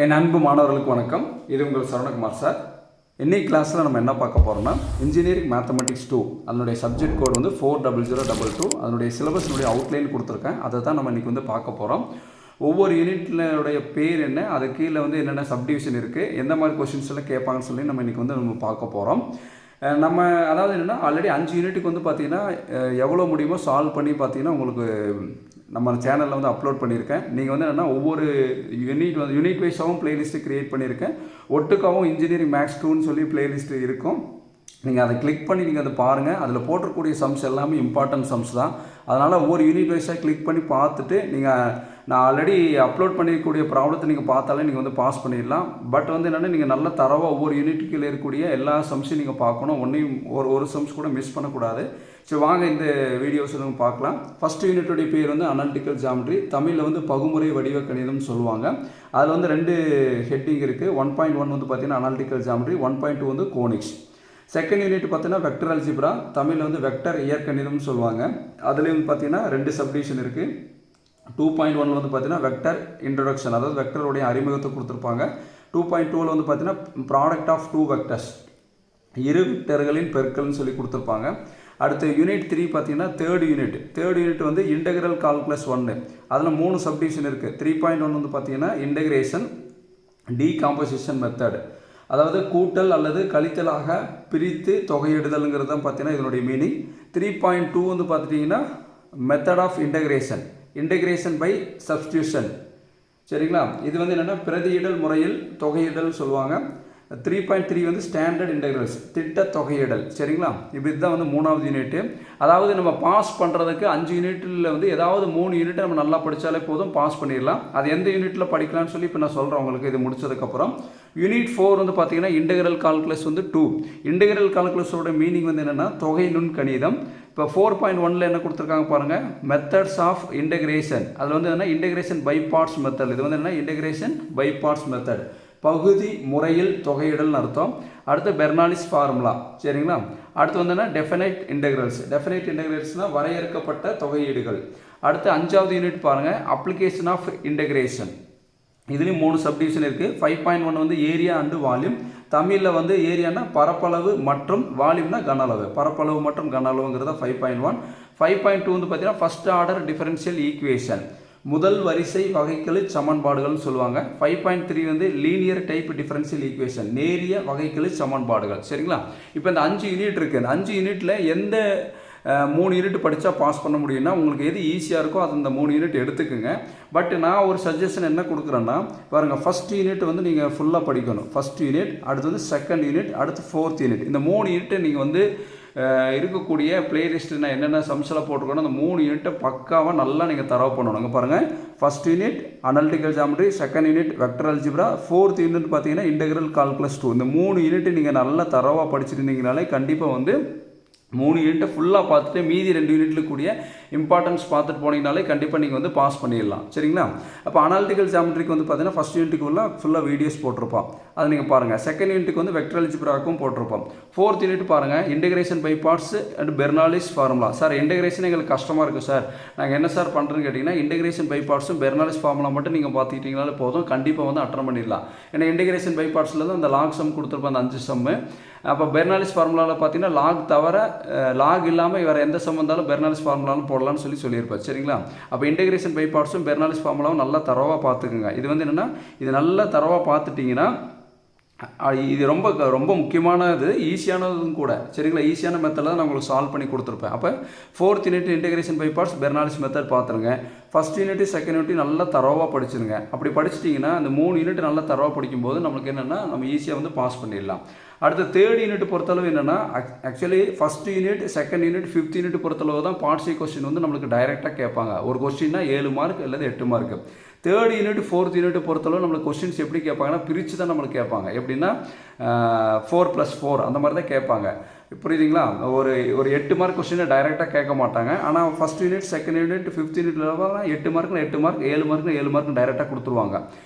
என் அன்பு மாணவர்களுக்கு வணக்கம். இது உங்கள் சரவணகுமார் சார். இன்னைக்கு கிளாஸில் நம்ம என்ன பார்க்க போகிறோம்னா இன்ஜினியரிங் மேத்தமெட்டிக்ஸ் 2 அதனுடைய சப்ஜெக்ட் கோட் வந்து 40022. அதனுடைய சிலபஸ்னுடைய அவுட்லைன் கொடுத்துருக்கேன். அதை தான் நம்ம இன்றைக்கி வந்து பார்க்க போகிறோம். ஒவ்வொரு யூனிட்னுடைய பேர் என்ன, அது கீழே வந்து என்னென்ன சப்டிவிஷன் இருக்குது, எந்த மாதிரி கொஷின்ஸ் எல்லாம் கேட்பாங்கன்னு சொல்லி நம்ம இன்றைக்கி வந்து நம்ம பார்க்க போகிறோம். நம்ம அதாவது என்னென்னா ஆல்ரெடி 5 யூனிட்டுக்கு வந்து பார்த்திங்கன்னா எவ்வளோ முடியுமோ சால்வ் பண்ணி பார்த்திங்கன்னா உங்களுக்கு நம்ம சேனலில் வந்து அப்லோட் பண்ணியிருக்கேன். நீங்கள் வந்து என்னென்னா ஒவ்வொரு யூனிட் வைஸாகவும் பிளேலிஸ்ட்டு க்ரியேட் பண்ணியிருக்கேன். ஒட்டுக்காகவும் இன்ஜினியரிங் மேக்ஸ் 2ன்னு சொல்லி பிளேலிஸ்ட்டு இருக்கும். நீங்கள் அதை கிளிக் பண்ணி நீங்கள் அதை பாருங்கள். அதில் போட்டிருக்கக்கூடிய சம்ஸ் எல்லாமே இம்பார்ட்டன்ட் சம்ஸ் தான். அதனால் ஒவ்வொரு யூனிட் வைஸாக கிளிக் பண்ணி பார்த்துட்டு நான் ஆல்ரெடி அப்லோட் பண்ணியிருக்கக்கூடிய ப்ராப்ளத்தை நீங்கள் பார்த்தாலே நீங்கள் வந்து பாஸ் பண்ணிடலாம். பட் வந்து என்னென்னா நீங்கள் நல்ல தரவாக ஒவ்வொரு யூனிட்டுக்கு இருக்கக்கூடிய எல்லா சம்ஸையும் நீங்கள் பார்க்கணும். ஒன்றையும் ஒரு சம்ஸ் கூட மிஸ் பண்ணக்கூடாது. சரி, வாங்க இந்த வீடியோஸ் நம்ம பார்க்கலாம். ஃபஸ்ட் யூனிட்டுடைய பேர் வந்து அனாலிட்டிக்கல் ஜியாமெட்ரி. தமிழில் வந்து பகுமுறை வடிவ கணிதம்னு சொல்லுவாங்க. அதில் வந்து 2 ஹெட்டிங் இருக்குது. 1.1 வந்து பார்த்தீங்கன்னா அனாலிட்டிக்கல் ஜியாமெட்ரி, 1.2 வந்து கோனிக்ஸ். செகண்ட் யூனிட் பார்த்தீங்கன்னா வெக்டர் அல்ஜிப்ரா. தமிழில் வந்து வெக்டர் இயற்கணிதம்னு சொல்லுவாங்க. அதுலேயும் வந்து பார்த்தீங்கன்னா 2 சப்டிவிஷன் இருக்குது. 2.1 வந்து பார்த்தீங்கன்னா வெக்டர் இன்ட்ரொடக்ஷன், அதாவது வெக்டருடைய அறிமுகத்தை கொடுத்துருப்பாங்க. 2.2 வந்து பார்த்தீங்கன்னா ப்ராடக்ட் ஆஃப் 2 வெக்டர்ஸ், இரு வெக்டர்களின் பெருக்கல்னு சொல்லி கொடுத்துருப்பாங்க. அடுத்து யூனிட் 3 பார்த்தீங்கன்னா தேர்ட் யூனிட் வந்து இன்டெகிரல் கால்குலஸ் 1. அதில் 3 சப்டிவிஷன் இருக்குது. 3.1 வந்து பார்த்தீங்கன்னா இன்டெகிரேஷன் டீகாம்போசிஷன் மெத்தட், அதாவது கூட்டல் அல்லது கழித்தலாக பிரித்து தொகையிடுதல்ங்கிறது தான் பார்த்தீங்கன்னா இதனுடைய மீனிங். 3.2 வந்து பார்த்துட்டிங்கன்னா method of integration by substitution. சரிங்களா, இது வந்து என்னென்னா பிரதியிடல் முறையில் தொகையிடல் சொல்லுவாங்க. 3.3 வந்து ஸ்டாண்டர்ட் இன்டெகிரல்ஸ், திட்ட தொகையிடல். சரிங்களா, இப்படி தான் வந்து 3வது யூனிட்டு. அதாவது நம்ம பாஸ் பண்ணுறதுக்கு 5 யூனிட்டில் வந்து ஏதாவது 3 யூனிட்டை நம்ம நல்லா படித்தாலே போதும், பாஸ் பண்ணிடலாம். அது எந்த யூனிட்டில் படிக்கலாம்னு சொல்லி இப்போ நான் சொல்கிறேன் உங்களுக்கு. இது முடிச்சதுக்கப்புறம் யூனிட் 4 வந்து பார்த்தீங்கன்னா இன்டெகிரல் கால்குலஸ் வந்து 2. இன்டெகிரல் கால்குலஸோட மீனிங் வந்து என்னென்னா தொகை நுண் கணிதம். இப்போ 4.1 என்ன கொடுத்துருக்காங்க பாருங்கள், மெத்தட்ஸ் ஆஃப் இன்டெகிரேஷன். அதில் வந்து என்னென்னா இன்டெகிரேஷன் பை பார்ட்ஸ் மெத்தட். இது வந்து என்ன, இன்டெகிரேஷன் பை பார்ட்ஸ் மெத்தட், பகுதி முறையில் தொகையிடல்னு அர்த்தம். அடுத்து பெர்னாலிஸ் ஃபார்முலா. சரிங்களா, அடுத்து வந்து என்ன, டெஃபினைட் இன்டெகிரல்ஸ்னால் வரையறுக்கப்பட்ட தொகையீடுகள். அடுத்து 5வது யூனிட் பாருங்கள், அப்ளிகேஷன் ஆஃப் இன்டெகிரேஷன். இதுலேயும் 3 சப்டிவிஷன் இருக்குது. 5.1 வந்து ஏரியா அண்டு வால்யூம். தமிழில் வந்து ஏரியானா பரப்பளவு மற்றும் வால்யூம்னா கன அளவு. பரப்பளவு மற்றும் கன அளவுங்கிறத 5.1. 5.2 வந்து பார்த்தீங்கன்னா ஃபர்ஸ்ட் ஆர்டர் டிஃபரன்ஷியல் ஈக்குவேஷன், முதல் வரிசை வகைக்கெழு சமன்பாடுகள்னு சொல்லுவாங்க. 5.3 வந்து லீனியர் டைப் டிஃபரன்ஷியல் ஈக்குவேஷன், நேரிய வகைக்கெழு சமன்பாடுகள். சரிங்களா, இப்போ இந்த 5 யூனிட் இருக்குது. இந்த 5 யூனிட்டில் எந்த 3 யூனிட் படித்தா பாஸ் பண்ண முடியும்னா உங்களுக்கு எது ஈஸியாக இருக்கோ அது இந்த 3 யூனிட் எடுத்துக்குங்க. பட் நான் ஒரு சஜஷன் என்ன கொடுக்குறேன்னா பாருங்கள், ஃபஸ்ட் யூனிட் வந்து நீங்கள் ஃபுல்லாக படிக்கணும். ஃபஸ்ட் யூனிட், அடுத்து வந்து செகண்ட் யூனிட், அடுத்து 4th யூனிட். இந்த 3 யூனிட்டை நீங்கள் வந்து இருக்கக்கூடிய பிளேலிஸ்ட்டு நான் என்னென்ன சம்ஸ்லாம் போட்டிருக்கணும், அந்த 3 யூனிட்டை பக்காவாக நல்லா நீங்கள் தரவு பண்ணணும். அங்கே பாருங்கள், first unit analytical geometry, second unit vector algebra, 4th unit பார்த்தீங்கன்னா இன்டெகிரல் கால்குலஸ் 2. இந்த 3 யூனிட் நீங்கள் நல்லா தரவாக படிச்சுருந்தீங்கனாலே கண்டிப்பாக வந்து 3 யூனிட்டை ஃபுல்லாக பார்த்துட்டு மீதி 2 யூனிட்டில் கூடிய இம்பார்ட்டன்ஸ் பார்த்துட்டு போனீங்கனாலே கண்டிப்பாக நீங்கள் வந்து பாஸ் பண்ணிடலாம். சரிங்களா, அப்போ அனாலிட்டிக்கல் ஜியாமெட்ரிக்கு வந்து பார்த்தீங்கன்னா ஃபஸ்ட் யூனிட்டுக்கு ஃபுல்லாக வீடியோஸ் போட்டிருப்போம், அதை நீங்கள் பாருங்கள். செகண்ட் யூனிட்டுக்கு வந்து வெக்டர் அல்ஜிப்ராக்கும் போட்டிருப்போம். 4th யூனிட் பாருங்கள், integration by parts and Bernoulli's formula. Sir integration எங்களுக்கு கஷ்டமாக இருக்குது சார், நாங்கள் என்ன சார் பண்ணுறேன்னு கேட்டிங்கன்னா இன்டெகிரேஷன் பை பார்ட்ஸும் பெர்னாலிஸ் ஃபார்முலா மட்டும் நீங்கள் பார்த்துக்கிட்டீங்கனாலே போதும், கண்டிப்பாக வந்து அட்டன் பண்ணிடலாம். ஏன்னா இன்டெகிரேஷன் பை பார்ட்ஸில் தான் அந்த லாக் சம் கொடுத்துருப்போம், அந்த 5 சம்மு. அப்போ பெர்னாலிஸ் ஃபார்முலாவில் பார்த்தீங்கன்னா லாக் தவிர லாக் இல்லாமல் வேறு எந்த சம் வந்தாலும் பெர்னாலிஸ் ஃபார்முலாலும் போடலாம்னு சொல்லியிருப்பார். சரிங்களா, அப்போ இன்டெகிரேஷன் பை பார்ட்ஸும் பெர்னாலிஸ் ஃபார்முலாவும் நல்லா தரவாக பார்த்துக்குங்க. இது வந்து என்னென்னா இது நல்லா தரவாக பார்த்துட்டிங்கன்னா இது ரொம்ப முக்கியமானது, ஈஸியானதும் கூட. சரிங்களா, ஈஸியான மெத்தடில் தான் நான் உங்களுக்கு சால்வ் பண்ணி கொடுத்துருப்பேன். அப்போ 4th unit integration by parts Bernoulli's method பார்த்துருங்க. ஃபஸ்ட் யூனிட் செகண்ட் யூனிட் நல்லா தரவாக படிச்சுருங்க. அப்படி படிச்சிட்டிங்கன்னா அந்த 3 யூனிட் நல்லா தரவாக படிக்கும்போது நம்மளுக்கு என்னென்னா நம்ம ஈஸியாக வந்து பாஸ் பண்ணிடலாம். அடுத்த தேர்ட் யூனிட் பொறுத்தளவு என்னென்னா actually first unit second unit 5th unit பொறுத்தளவு தான் பார்ட் சி கொஸ்டின் வந்து நம்மளுக்கு டைரெக்டாக கேட்பாங்க. ஒரு கொஸ்டின்னா 7 மார்க் அல்லது 8 mark. Third unit 4th unit பொறுத்தளவு நம்மளுக்கு கொஸ்டின்ஸ் எப்படி கேட்பாங்கன்னா பிரித்து தான் நம்மளுக்கு கேட்பாங்க. எப்படின்னா 4+4 அந்த மாதிரி தான் கேட்பாங்க. புரியுதுங்களா, ஒரு 8 மார்க் கொஸ்டினை டைரெக்டாக கேட்க மாட்டாங்க. ஆனால் first unit second unit 5th யூனிட்ல 8 மார்க்னா 8 மார்க், 7 மார்க்னா 7 மார்க் டைரெக்டாக கொடுத்துருவாங்க.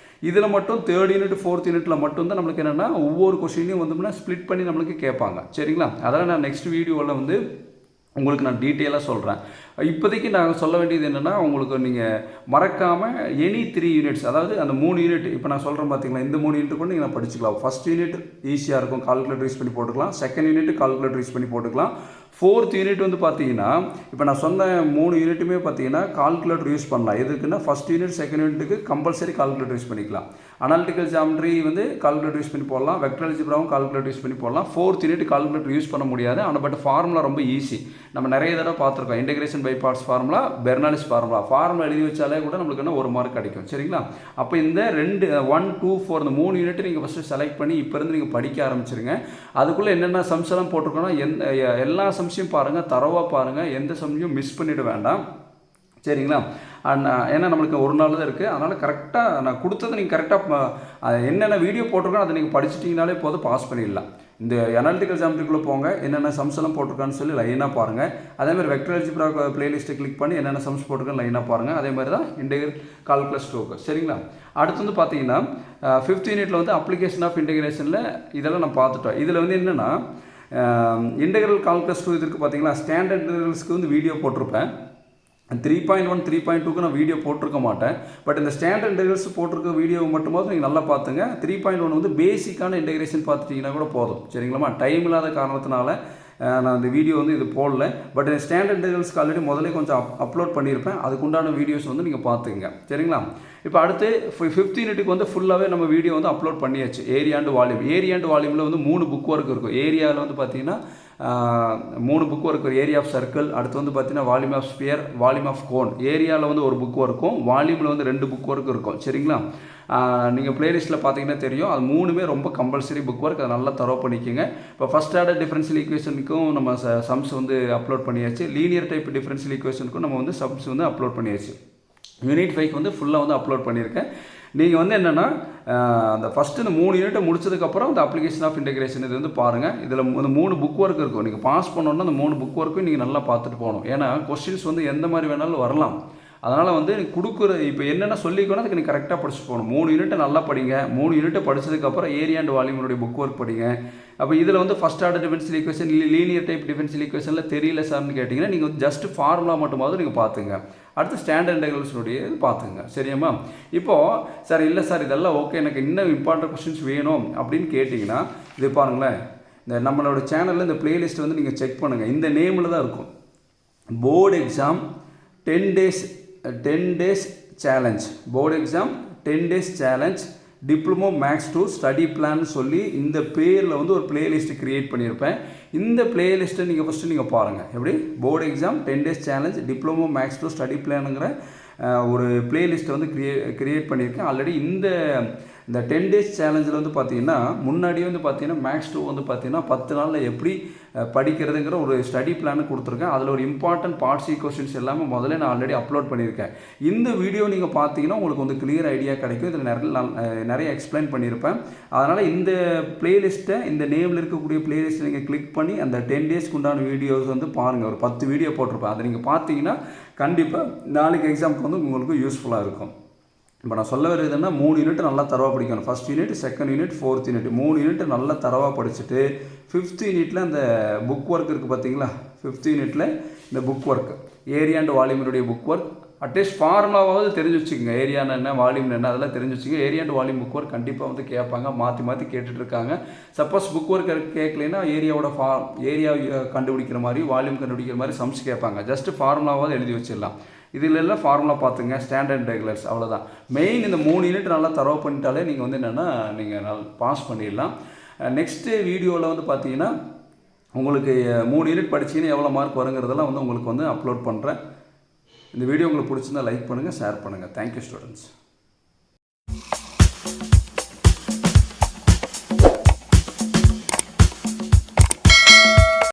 இதில் மட்டும் தேர்ட் யூனிட் 4th யூனிட்டில் மட்டும்தான் நம்மளுக்கு என்னென்னா ஒவ்வொரு கொஸ்டினையும் வந்து ஸ்ப்ளிட் பண்ணி நம்மளுக்கு கேட்பாங்க. சரிங்களா, அதெல்லாம் நான் நெக்ஸ்ட் வீடியோவில் வந்து உங்களுக்கு நான் டீட்டெயிலாக சொல்கிறேன். இப்போதைக்கு நான் சொல்ல வேண்டியது என்னென்னா, உங்களுக்கு நீங்கள் மறக்காமல் எனி 3 யூனிட்ஸ், அதாவது அந்த 3 யூனிட் இப்போ நான் சொல்கிறேன் பார்த்தீங்களா, இந்த 3 யூனிட் கூட நீங்கள் படிச்சுக்கலாம். ஃபஸ்ட் யூனிட் ஈஸியாக இருக்கும், கால்குலேட்டர் யூஸ் பண்ணி போட்டுக்கலாம். செகண்ட் யூனிட் கால்குலேட்டர் யூஸ் பண்ணி போட்டுக்கலாம். ஃபோர்த் யூனிட் வந்து பார்த்தீங்கன்னா, இப்போ நான் சொன்ன 3 யூனிட்டுமே பார்த்தீங்கன்னா கால்குலேட்டர் யூஸ் பண்ணலாம். எதுக்குன்னா ஃபஸ்ட் யூனிட் செகண்ட் யூனிட்டுக்கு கம்பல்சரி கால்குலேட்டர் யூஸ் பண்ணிக்கலாம். அனாலிட்டிக்கல் ஜாமெட்ரி வந்து கால்குலேட்டர் யூஸ் பண்ணி போடலாம். வெக்டர் அல்ஜிப்ராவும் கால்குலேட்டர் யூஸ் பண்ணி போடலாம். ஃபோர்த் யூனிட் கால்குலேட்டர் யூஸ் பண்ண முடியாது. ஆனால் பட் ஃபார்முலா ரொம்ப ஈஸி. நம்ம நிறைய தடவை பார்த்துருக்கோம். Integration by parts formula, Bernoulli's formula எழுதி வச்சாலே கூட நம்மளுக்கு என்ன 1 மார்க் கிடைக்கும். சரிங்களா? அப்போ இந்த 2 1 2 4 இந்த 3 யூனிட் நீங்கள் ஃபஸ்ட்டு செலக்ட் பண்ணி இப்போ இருந்து நீங்கள் படிக்க ஆரம்பிச்சிருங்க. அதுக்குள்ளே என்னென்ன சம்ஸ் எல்லாம் போட்டிருக்கோன்னா எல்லா சம்ஸையும் பாருங்கள், தரவாக பாருங்கள், எந்த சம்ஸையும் மிஸ் பண்ணிட வேண்டாம். சரிங்களா? ஏன்னா நம்மளுக்கு ஒரு நாள் தான் இருக்குது. அதனால் கரெக்டாக நான் கொடுத்ததை நீங்கள் கரெக்டாக என்னென்ன வீடியோ போட்டிருக்கோம் அதை நீங்கள் படிச்சிட்டிங்கனாலே போதும், பாஸ் பண்ணிடலாம். இந்த அனாலிட்டிக்கல் ஜாமெட்ரிக்குள்ளே போங்க, என்னென்ன சம்ஸ் எல்லாம் போட்டிருக்கான்னு சொல்லி லைனாக பாருங்கள். அதேமாதிரி வெக்டர் அல்ஜிப்ரா பிளேலிஸ்ட்டை கிளிக் பண்ணி என்னென்ன சம்ஸ் போட்டிருக்கான்னு லைனாக பாருங்கள். அதேமாதிரி தான் இன்டெகிரல் கால்குலஸ் 2. சரிங்களா? அடுத்து வந்து பார்த்தீங்கன்னா 5th யூனிட்டில் வந்து அப்ளிகேஷன் ஆஃப் இன்டெகிரேஷனில் இதெல்லாம் நம்ம பார்த்துட்டோம். இதில் வந்து என்னென்னா இன்டெகிரல் கால்குலஸ் 2 இதுக்கு பார்த்தீங்கன்னா ஸ்டாண்டர்ட் இன்டெகிரல்ஸ்க்கு வந்து வீடியோ போட்டிருப்பேன். 3.1 3.2க்கு நான் வீடியோ போட்டிருக்க மாட்டேன். பட் இந்த ஸ்டாண்டர்ட் இன்டெகிரல்ஸ் போட்டிருக்க வீடியோ மட்டுமாவது நீங்கள் நல்லா பார்த்துங்க. 3.1 வந்து பேசிக்கான இன்டெகிரேஷன் பார்த்துட்டிங்கன்னா கூட போதும். சரிங்களா? டைம் இல்லாத காரணத்தினால நான் இந்த வீடியோ வந்து இது போடல. பட் ஸ்டாண்டர்ட் இன்டெகிரல்ஸ்க்கு ஆல்ரெடி முதலே கொஞ்சம் அப்லோட் பண்ணியிருப்பேன். அதுக்குண்டான வீடியோஸ் வந்து நீங்கள் பார்த்துங்க. சரிங்களா? இப்போ அடுத்து 5th யூனிட்டுக்கு வந்து ஃபுல்லாகவே நம்ம வீடியோ வந்து அப்லோட் பண்ணியாச்சு. ஏரியா அண்ட் வால்யூமில் வந்து 3 புக் ஒர்க் இருக்கும். ஏரியாவில் வந்து பார்த்தீங்கன்னா 3 book work, area of circle, அடுத்து வந்து பார்த்தீங்கன்னா volume of sphere, volume of cone. ஏரியாவில் வந்து ஒரு புக் ஒர்க்கும், வால்யூமில் வந்து 2 புக் ஒர்க் இருக்கும். சரிங்களா? நீங்கள் பிளேலிஸ்ட்டில் பார்த்தீங்கன்னா தெரியும். அது 3மே ரொம்ப கம்பல்சரி புக் ஒர்க். அதை நல்லா தரவு பண்ணிக்கோங்க. இப்போ ஃபஸ்ட் ஆர்டர் டிஃபரன்ஷியல் ஈக்குவேஷனுக்கும் நம்ம சம்ஸ் வந்து அப்லோட் பண்ணியாச்சு. லீனியர் டைப் டிஃபரன்ஷியல் ஈக்குவேஷனுக்கும் நம்ம வந்து சம்ஸ் வந்து அப்லோட் பண்ணியாச்சு. யூனிட் 5 வந்து ஃபுல்லாக வந்து அப்லோட் பண்ணியிருக்கேன். நீங்கள் வந்து என்னென்னா அந்த ஃபஸ்ட்டு இந்த 3 யூனிட்டை முடிச்சதுக்கப்புறம் இந்த அப்ளிகேஷன் ஆஃப் இன்டெகிரேஷன் இது வந்து பாருங்கள். இதில் இந்த 3 புக் ஒர்க் இருக்கும். நீங்கள் பாஸ் பண்ணோன்னா அந்த 3 புக் ஒர்க்கும் நீங்கள் நல்லா பார்த்துட்டு போகணும். ஏன்னா கொஸ்டின்ஸ் வந்து எந்த மாதிரி வேணாலும் வரலாம். அதனால் வந்து கொடுக்குற இப்போ என்னென்ன சொல்லிக்கணும் அதுக்கு நீங்கள் கரெக்டாக படிச்சுட்டு போகணும். 3 யூனிட்டை நல்லா படிங்க. 3 யூனிட்டை படித்ததுக்கப்புறம் ஏரியா அண்ட் வால்யூமினுடைய புக் ஒர்க் படிங்க. அப்போ இதில் வந்து first order differential equation, linear type differential ஈக்குவேஷனில் தெரியல சார்னு கேட்டிங்கன்னா நீங்கள் வந்து ஜஸ்ட் ஃபார்முலா மட்டுமாவது நீங்கள் பார்த்துங்க. அடுத்து ஸ்டாண்டர்ட் இன்டெகிரல்ஸுடைய இது பார்த்துங்க. சரியாம்மா? இப்போது சார் இல்லை சார் இதெல்லாம் ஓகே, எனக்கு இன்னும் இம்பார்ட்டன்ட் கொஸ்டின்ஸ் வேணும் அப்படின்னு கேட்டிங்கன்னா இது பாருங்களேன். இந்த நம்மளோட சேனலில் இந்த பிளேலிஸ்ட் வந்து நீங்கள் செக் பண்ணுங்கள். இந்த நேமில் தான் இருக்கும். Board exam 10 days challenge, board exam 10 days challenge, diploma maths 2 study plan சொல்லி இந்த பேரில் வந்து ஒரு பிளேலிஸ்ட்டு க்ரியேட் பண்ணியிருப்பேன். இந்த பிளேலிஸ்ட்டை நீங்கள் ஃபஸ்ட்டு நீங்கள் பாருங்கள். எப்படி board exam 10 days challenge, diploma maths 2 study பிளானுங்கிற ஒரு பிளேலிஸ்ட்டை வந்து க்ரியேட் பண்ணியிருக்கேன். ஆல்ரெடி இந்த 10 days சேலஞ்சில் வந்து பார்த்தீங்கன்னா முன்னாடியே வந்து பார்த்தீங்கன்னா மேக்ஸ் 2 வந்து பார்த்தீங்கன்னா 10 நாளில் எப்படி படிக்கிறதுங்கிற ஒரு ஸ்டடி பிளான் கொடுத்துருக்கேன். அதில் ஒரு இம்பார்ட்டன்ட் பார்ட்ஸ் கொஸ்டின்ஸ் எல்லாமே முதல்ல நான் ஆல்ரெடி அப்லோட் பண்ணியிருக்கேன். இந்த வீடியோ நீங்கள் பார்த்தீங்கன்னா உங்களுக்கு வந்து கிளியர் ஐடியா கிடைக்கும். இதில் நிறைய எக்ஸ்பிளைன் பண்ணியிருப்பேன். அதனால் இந்த பிளேலிஸ்ட்டை, இந்த நேமில் இருக்கக்கூடிய பிளேலிஸ்ட்டை நீங்கள் கிளிக் பண்ணி அந்த 10 daysக்கு உண்டான வீடியோஸ் வந்து பாருங்கள். ஒரு 10 வீடியோ போட்டிருப்பேன். அதை நீங்கள் பார்த்தீங்கன்னா கண்டிப்பாக நாளைக்கு எக்ஸாமுக்கு வந்து உங்களுக்கு யூஸ்ஃபுல்லாக இருக்கும். இப்போ நான் சொல்ல வருதுன்னா 3 யூனிட் நல்லா தரவாக படிக்கணும். First unit, second unit, 4th unit 3 unit நல்லா தரவாக படிச்சுட்டு 5th யூனிட்டில் அந்த புக் ஒர்க் இருக்குது பார்த்தீங்களா? 5th யூனிட்டில் இந்த புக் ஒர்க், ஏரியா அண்ட் வால்யூமினுடைய புக் ஒர்க், அட்லீஸ்ட் ஃபார்முலாவாவது தெரிஞ்சு வச்சுக்கோங்க. ஏரியான்னு என்ன, வால்யூம் என்ன, அதெல்லாம் தெரிஞ்சு வச்சுக்கோங்க. Area and volume book work கண்டிப்பாக வந்து கேட்பாங்க, மாற்றி கேட்டுட்ருக்காங்க. சப்போஸ் புக் ஒர்க் கேட்கலைன்னா ஏரியாவோட ஏரியா கண்டுபிடிக்கிற மாதிரி, வால்யூம் கண்டுபிடிக்கிற மாதிரி சம்ஸ் கேட்பாங்க. ஜஸ்ட்டு ஃபார்முலாவாவது எழுதி வச்சிடலாம். இதில் எல்லாம் ஃபார்முலா பார்த்துங்க, ஸ்டாண்டர்ட் இன்டெகிரல்ஸ், அவ்வளோதான். மெயின் இந்த 3 யூனிட் நல்லா தரவு பண்ணிட்டாலே நீங்கள் வந்து என்னென்னா நீங்கள் பாஸ் பண்ணிடலாம். நெக்ஸ்ட்டு வீடியோவில் வந்து பார்த்தீங்கன்னா உங்களுக்கு 3 யூனிட் படிச்சிங்கன்னா எவ்வளோ மார்க் வருங்கிறதெல்லாம் வந்து உங்களுக்கு வந்து அப்லோட் பண்ணுறேன். இந்த வீடியோ உங்களுக்கு பிடிச்சிருந்தா லைக் பண்ணுங்கள், ஷேர் பண்ணுங்கள். Thank you students.